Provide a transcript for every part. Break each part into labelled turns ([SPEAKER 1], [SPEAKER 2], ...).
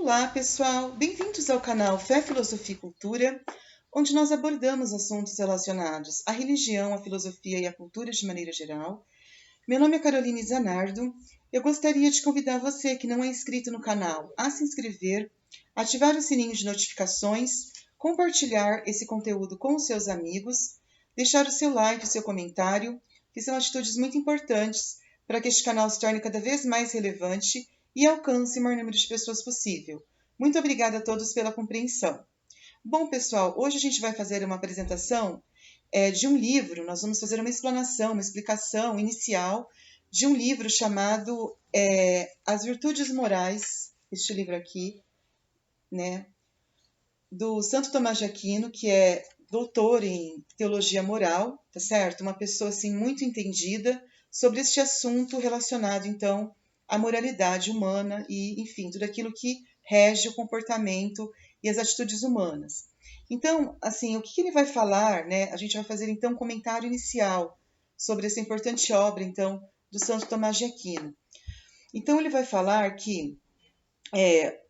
[SPEAKER 1] Olá, pessoal! Bem-vindos ao canal Fé, Filosofia e Cultura, onde nós abordamos assuntos relacionados à religião, à filosofia e à cultura de maneira geral. Meu nome é Caroline Zanardo. Eu gostaria de convidar você que não é inscrito no canal a se inscrever, ativar o sininho de notificações, compartilhar esse conteúdo com os seus amigos, deixar o seu like, o seu comentário, que são atitudes muito importantes para que este canal se torne cada vez mais relevante e alcance o maior número de pessoas possível. Muito obrigada a todos pela compreensão. Bom, pessoal, hoje a gente vai fazer uma apresentação de um livro. Nós vamos fazer uma explanação, uma explicação inicial de um livro chamado As Virtudes Morais, este livro aqui, né, do Santo Tomás de Aquino, que é doutor em teologia moral, tá certo? Uma pessoa assim muito entendida sobre este assunto relacionado então à moralidade humana e, enfim, tudo aquilo que rege o comportamento e as atitudes humanas. Então, assim, o que ele vai falar, né? A gente vai fazer então um comentário inicial sobre essa importante obra então do Santo Tomás de Aquino. Então ele vai falar que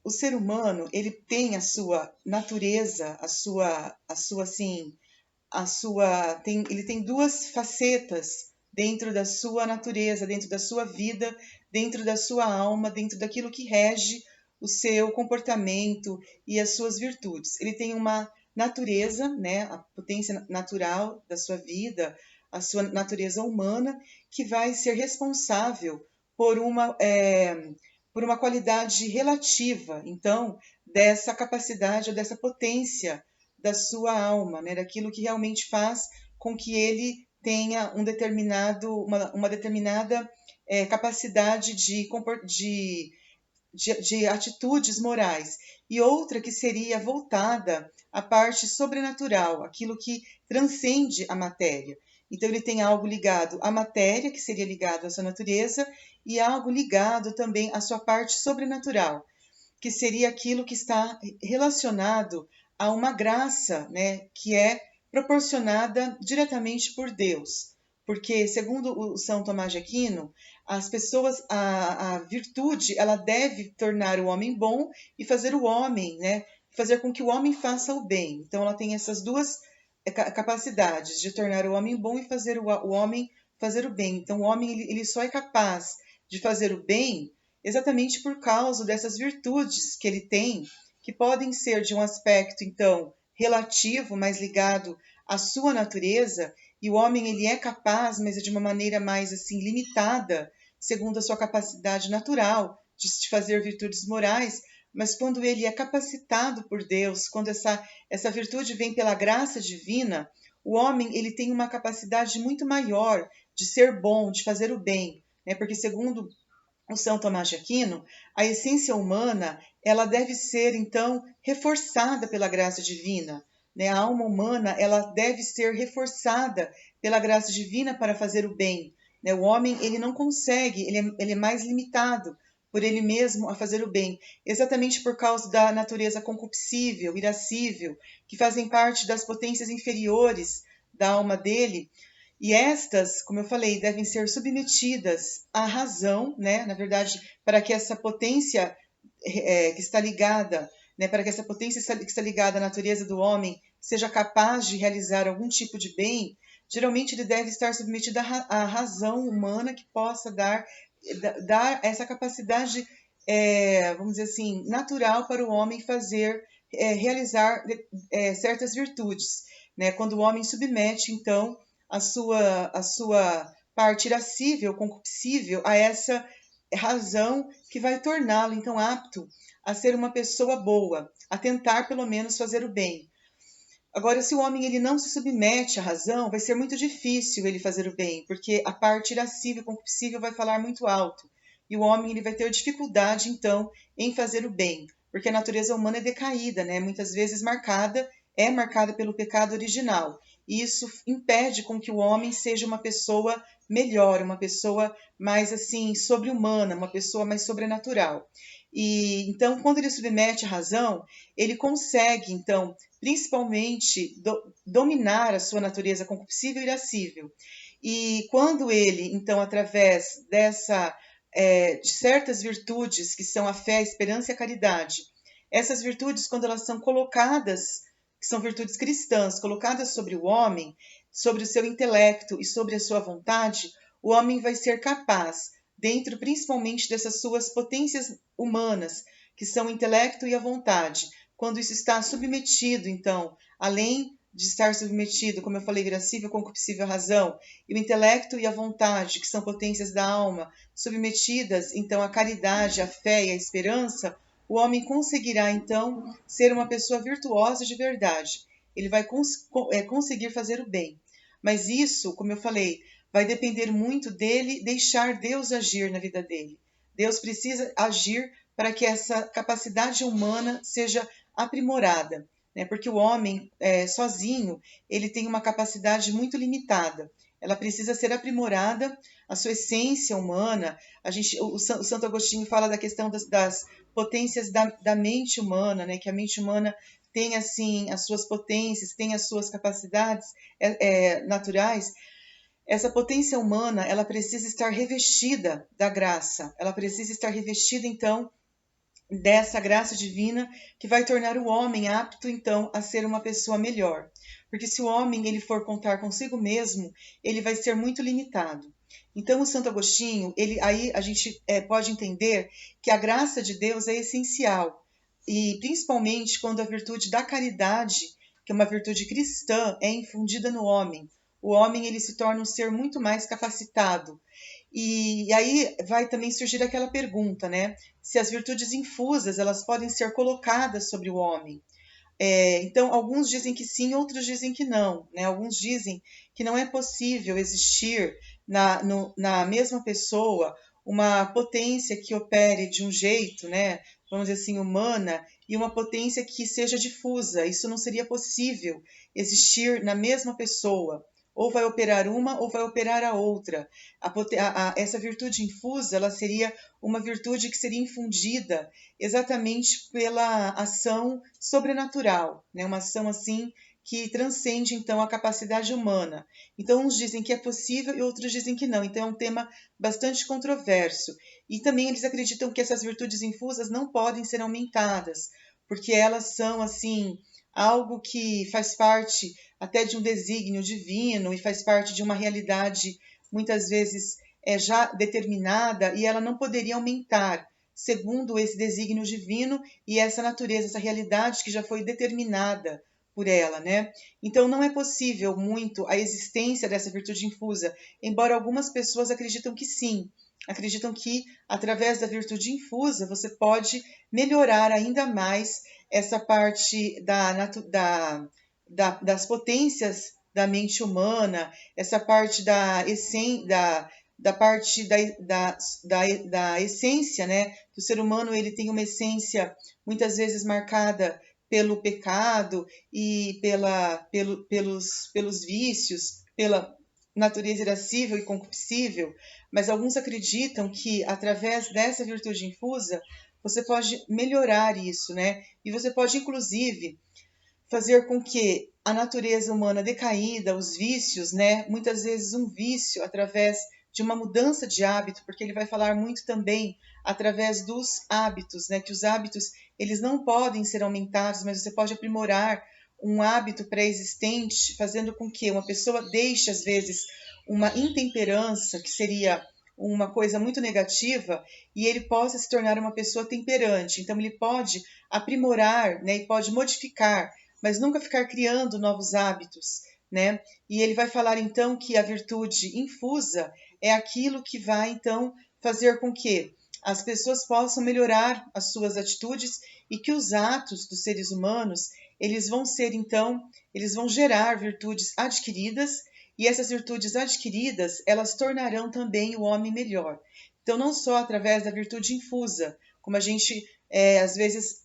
[SPEAKER 1] o ser humano ele tem a sua natureza, ele tem duas facetas dentro da sua natureza, dentro da sua vida, dentro da sua alma, dentro daquilo que rege o seu comportamento e as suas virtudes. Ele tem uma natureza, né, a potência natural da sua vida, a sua natureza humana, que vai ser responsável por uma qualidade relativa, então, dessa capacidade ou dessa potência da sua alma, né, daquilo que realmente faz com que ele tenha uma determinada capacidade de atitudes morais, e outra que seria voltada à parte sobrenatural, aquilo que transcende a matéria. Então, ele tem algo ligado à matéria, que seria ligado à sua natureza, e algo ligado também à sua parte sobrenatural, que seria aquilo que está relacionado a uma graça, né, que é proporcionada diretamente por Deus. Porque, segundo o São Tomás de Aquino, a virtude, ela deve tornar o homem bom e fazer o homem, né, fazer com que o homem faça o bem. Então, ela tem essas duas capacidades de tornar o homem bom e fazer o homem fazer o bem. Então, o homem ele só é capaz de fazer o bem exatamente por causa dessas virtudes que ele tem, que podem ser de um aspecto, então, relativo, mais ligado à sua natureza, e o homem ele é capaz, mas é de uma maneira mais assim limitada, segundo a sua capacidade natural de fazer virtudes morais, mas quando ele é capacitado por Deus, quando essa virtude vem pela graça divina, o homem ele tem uma capacidade muito maior de ser bom, de fazer o bem, né? Porque segundo o São Tomás de Aquino, a essência humana ela deve ser então reforçada pela graça divina, né? A alma humana ela deve ser reforçada pela graça divina para fazer o bem, né? O homem ele não consegue, ele é mais limitado por ele mesmo a fazer o bem, exatamente por causa da natureza concupiscível, irascível, que fazem parte das potências inferiores da alma dele. E estas, como eu falei, devem ser submetidas à razão, né? Na verdade, para que essa potência que está ligada, né? Para que essa potência que está ligada à natureza do homem seja capaz de realizar algum tipo de bem, geralmente ele deve estar submetido à razão humana que possa dar essa capacidade, vamos dizer assim, natural para o homem realizar certas virtudes, né? Quando o homem submete, então, a sua parte irascível, concupiscível, a essa razão que vai torná-lo, então, apto a ser uma pessoa boa, a tentar, pelo menos, fazer o bem. Agora, se o homem ele não se submete à razão, vai ser muito difícil ele fazer o bem, porque a parte irascível, concupiscível vai falar muito alto. E o homem ele vai ter dificuldade, então, em fazer o bem, porque a natureza humana é decaída, né? Muitas vezes é marcada pelo pecado original. E isso impede com que o homem seja uma pessoa melhor, uma pessoa mais assim sobre-humana, uma pessoa mais sobrenatural. E então, quando ele submete à razão, ele consegue, então, principalmente dominar a sua natureza concupiscível e irascível. E quando ele, então, através de certas virtudes que são a fé, a esperança e a caridade, Essas virtudes, quando elas são colocadas, que são virtudes cristãs, colocadas sobre o homem, sobre o seu intelecto e sobre a sua vontade, o homem vai ser capaz, dentro principalmente dessas suas potências humanas, que são o intelecto e a vontade, quando isso está submetido, então, além de estar submetido, como eu falei, irascível, concupiscível à razão, e o intelecto e a vontade, que são potências da alma, submetidas, então, à caridade, à fé e à esperança, o homem conseguirá, então, ser uma pessoa virtuosa de verdade. Ele vai conseguir fazer o bem. Mas isso, como eu falei, vai depender muito dele deixar Deus agir na vida dele. Deus precisa agir para que essa capacidade humana seja aprimorada, né? Porque o homem sozinho ele tem uma capacidade muito limitada. Ela precisa ser aprimorada, a sua essência humana. O Santo Agostinho fala da questão das potências da mente humana, né? Que a mente humana tem assim as suas potências, tem as suas capacidades naturais. Essa potência humana, ela precisa estar revestida da graça. Ela precisa estar revestida, então, dessa graça divina que vai tornar o homem apto, então, a ser uma pessoa melhor. Porque se o homem ele for contar consigo mesmo, ele vai ser muito limitado. Então, o Santo Agostinho, aí a gente pode entender que a graça de Deus é essencial. E principalmente quando a virtude da caridade, que é uma virtude cristã, é infundida no homem. O homem ele se torna um ser muito mais capacitado. E aí vai também surgir aquela pergunta, né? Se as virtudes infusas elas podem ser colocadas sobre o homem. Então, alguns dizem que sim, outros dizem que não. Né? Alguns dizem que não é possível existir na mesma pessoa uma potência que opere de um jeito, né? Vamos dizer assim, humana, e uma potência que seja difusa. Isso não seria possível existir na mesma pessoa. Ou vai operar uma ou vai operar a outra. Essa virtude infusa ela seria uma virtude que seria infundida exatamente pela ação sobrenatural, né? Uma ação assim que transcende então a capacidade humana. Então uns dizem que é possível e outros dizem que não. Então é um tema bastante controverso. E também eles acreditam que essas virtudes infusas não podem ser aumentadas, porque elas são assim algo que faz parte até de um desígnio divino e faz parte de uma realidade muitas vezes já determinada e ela não poderia aumentar segundo esse desígnio divino e essa natureza, essa realidade que já foi determinada por ela, né? Então não é possível muito a existência dessa virtude infusa, embora algumas pessoas acreditam que sim, acreditam que através da virtude infusa você pode melhorar ainda mais essa parte das potências da mente humana, essa parte da parte da essência, né? Que o ser humano ele tem uma essência muitas vezes marcada pelo pecado e pelos vícios, pela natureza irascível e concupiscível, mas alguns acreditam que através dessa virtude infusa você pode melhorar isso, né? E você pode inclusive fazer com que a natureza humana decaída, os vícios, né? Muitas vezes um vício através de uma mudança de hábito, porque ele vai falar muito também através dos hábitos, né? Que os hábitos eles não podem ser aumentados, mas você pode aprimorar um hábito pré-existente, fazendo com que uma pessoa deixe às vezes uma intemperança, que seria uma coisa muito negativa, e ele possa se tornar uma pessoa temperante. Então ele pode aprimorar, né? E pode modificar, mas nunca ficar criando novos hábitos, né? E ele vai falar então que a virtude infusa é aquilo que vai então fazer com que as pessoas possam melhorar as suas atitudes e que os atos dos seres humanos, eles vão ser então, eles vão gerar virtudes adquiridas e essas virtudes adquiridas, elas tornarão também o homem melhor. Então não só através da virtude infusa, como a gente às vezes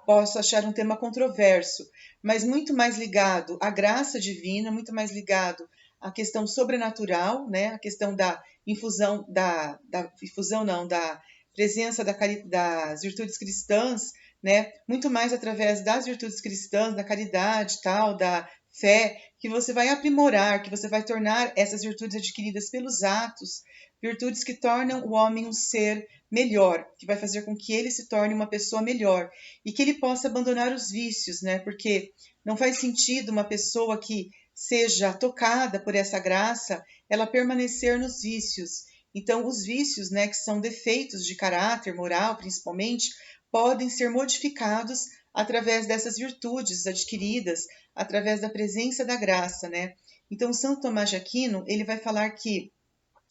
[SPEAKER 1] posso achar um tema controverso, mas muito mais ligado à graça divina, muito mais ligado à questão sobrenatural, né? A questão da infusão, da infusão não, da presença das virtudes cristãs, né? Muito mais através das virtudes cristãs, da caridade, tal, da fé, que você vai aprimorar, que você vai tornar essas virtudes adquiridas pelos atos, virtudes que tornam o homem um ser melhor, que vai fazer com que ele se torne uma pessoa melhor e que ele possa abandonar os vícios, né? Porque não faz sentido uma pessoa que seja tocada por essa graça, ela permanecer nos vícios. Então, os vícios, né, que são defeitos de caráter, moral, principalmente, podem ser modificados através dessas virtudes adquiridas, através da presença da graça, né? Então, São Tomás de Aquino, ele vai falar que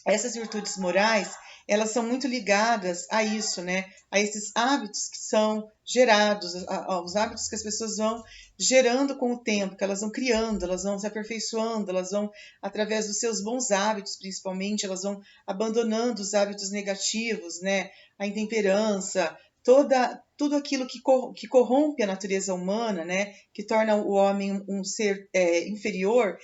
[SPEAKER 1] essas virtudes morais, elas são muito ligadas a isso, né? A esses hábitos que são gerados, aos hábitos que as pessoas vão gerando com o tempo, que elas vão criando, elas vão se aperfeiçoando, elas vão, através dos seus bons hábitos, principalmente, elas vão abandonando os hábitos negativos, né? A intemperança, tudo aquilo que corrompe a natureza humana, né? Que torna o homem um ser inferior,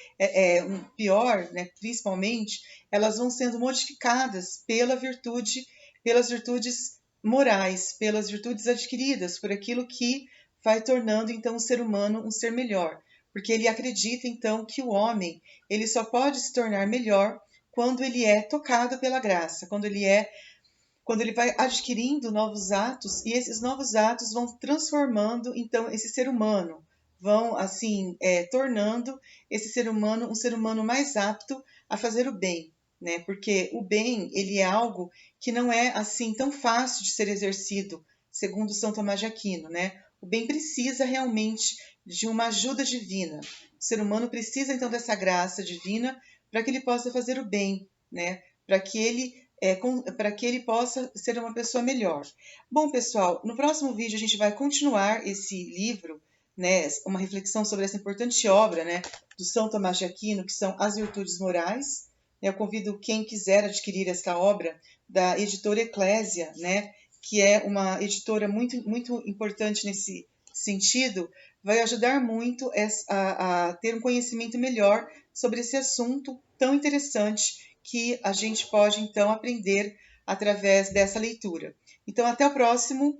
[SPEAKER 1] um pior, né? Principalmente, elas vão sendo modificadas pelas virtudes morais, pelas virtudes adquiridas, por aquilo que vai tornando então o ser humano um ser melhor, porque ele acredita então que o homem, ele só pode se tornar melhor quando ele é tocado pela graça, quando ele vai adquirindo novos atos e esses novos atos vão transformando então esse ser humano, vão assim tornando esse ser humano um ser humano mais apto a fazer o bem, né? Porque o bem ele é algo que não é assim tão fácil de ser exercido, segundo São Tomás de Aquino, né? O bem precisa realmente de uma ajuda divina. O ser humano precisa então dessa graça divina para que ele possa fazer o bem, né? Para que ele possa ser uma pessoa melhor. Bom, pessoal, no próximo vídeo a gente vai continuar esse livro, né, uma reflexão sobre essa importante obra, né, do São Tomás de Aquino, que são As Virtudes Morais. Eu convido quem quiser adquirir essa obra da editora Eclésia, né, que é uma editora muito, muito importante nesse sentido, vai ajudar muito a ter um conhecimento melhor sobre esse assunto tão interessante que a gente pode, então, aprender através dessa leitura. Então, até o próximo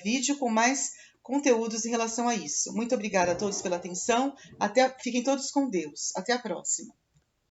[SPEAKER 1] vídeo com mais conteúdos em relação a isso. Muito obrigada a todos pela atenção. Fiquem todos com Deus. Até a próxima.